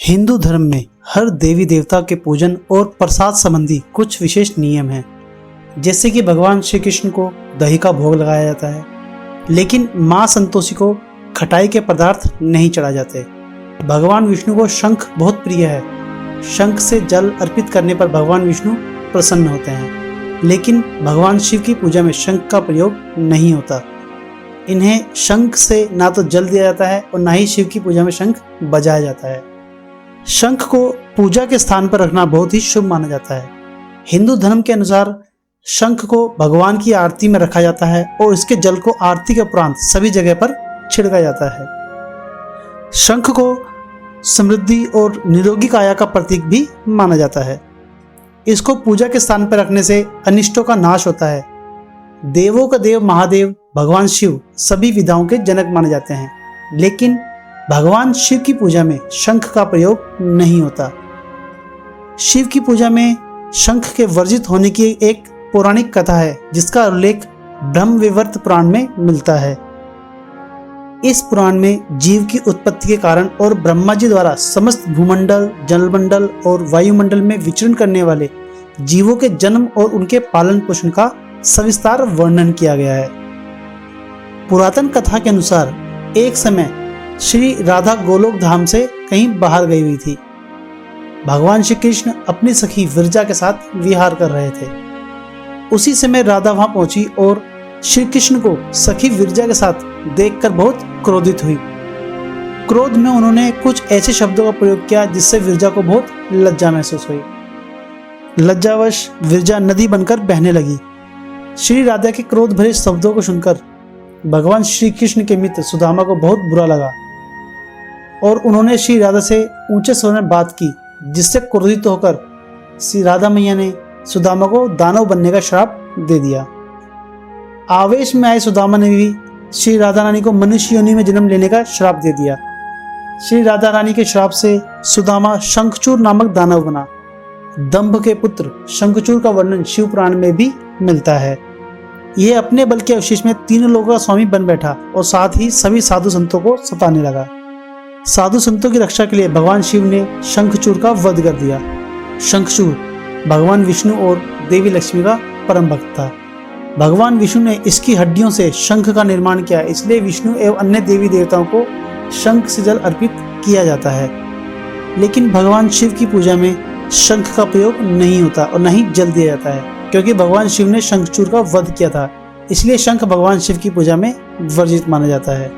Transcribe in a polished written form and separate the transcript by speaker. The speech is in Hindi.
Speaker 1: हिंदू धर्म में हर देवी देवता के पूजन और प्रसाद संबंधी कुछ विशेष नियम हैं। जैसे कि भगवान श्री कृष्ण को दही का भोग लगाया जाता है, लेकिन माँ संतोषी को खटाई के पदार्थ नहीं चढ़ाए जाते। भगवान विष्णु को शंख बहुत प्रिय है। शंख से जल अर्पित करने पर भगवान विष्णु प्रसन्न होते हैं, लेकिन भगवान शिव की पूजा में शंख का प्रयोग नहीं होता। इन्हें शंख से ना तो जल दिया जाता है और ना ही शिव की पूजा में शंख बजाया जाता है। शंख को पूजा के स्थान पर रखना बहुत ही शुभ माना जाता है। हिंदू धर्म के अनुसार शंख को भगवान की आरती में रखा जाता है और इसके जल को आरती के उपरांत सभी जगह पर छिड़का जाता है। शंख को समृद्धि और निरोगी काया का प्रतीक भी माना जाता है। इसको पूजा के स्थान पर रखने से अनिष्टों का नाश होता है। देवों का देव महादेव भगवान शिव सभी विद्याओं के जनक माने जाते हैं, लेकिन भगवान शिव की पूजा में शंख का प्रयोग नहीं होता। शिव की पूजा में शंख के वर्जित होने की एक पौराणिक कथा है, जिसका उल्लेख ब्रह्मवैवर्त पुराण में मिलता है। इस पुराण में जीव की उत्पत्ति के कारण और ब्रह्मा जी द्वारा समस्त भूमंडल, जलमंडल और वायुमंडल में विचरण करने वाले जीवों के जन्म और उनके पालन पोषण का सविस्तार वर्णन किया गया है। पुरातन कथा के अनुसार एक समय श्री राधा गोलोक धाम से कहीं बाहर गई हुई थी। भगवान श्री कृष्ण अपनी सखी विरजा के साथ विहार कर रहे थे। उसी समय राधा वहां पहुंची और श्री कृष्ण को सखी विरजा के साथ देखकर बहुत क्रोधित हुई। क्रोध में उन्होंने कुछ ऐसे शब्दों का प्रयोग किया जिससे विरजा को बहुत लज्जा महसूस हुई। लज्जावश विरजा नदी बनकर बहने लगी। श्री राधा के क्रोध भरे शब्दों को सुनकर भगवान श्री कृष्ण के मित्र सुदामा को बहुत बुरा लगा और उन्होंने श्री राधा से ऊंचे स्वर में बात की, जिससे क्रोधित होकर श्री राधा मैया ने सुदामा को दानव बनने का श्राप दे दिया। आवेश में आए सुदामा ने भी श्री राधा रानी को मनुष्य योनि में जन्म लेने का श्राप दे दिया। श्री राधा रानी के श्राप से सुदामा शंखचूर नामक दानव बना। दंभ के पुत्र शंखचूर का वर्णन शिव पुराण में भी मिलता है। यह अपने बल के अवशेष में तीनों लोगों का स्वामी बन बैठा और साथ ही सभी साधु संतों को सताने लगा। साधु संतों की रक्षा के लिए भगवान शिव ने शंखचूर का वध कर दिया। शंखचूर भगवान विष्णु और देवी लक्ष्मी का परम भक्त था। भगवान विष्णु ने इसकी हड्डियों से शंख का निर्माण किया, इसलिए विष्णु एवं अन्य देवी देवताओं को शंख से जल अर्पित किया जाता है। लेकिन भगवान शिव की पूजा में शंख का प्रयोग नहीं होता और न ही जल दिया जाता है, क्योंकि भगवान शिव ने शंखचूर का वध किया था। इसलिए शंख भगवान शिव की पूजा में वर्जित माना जाता है।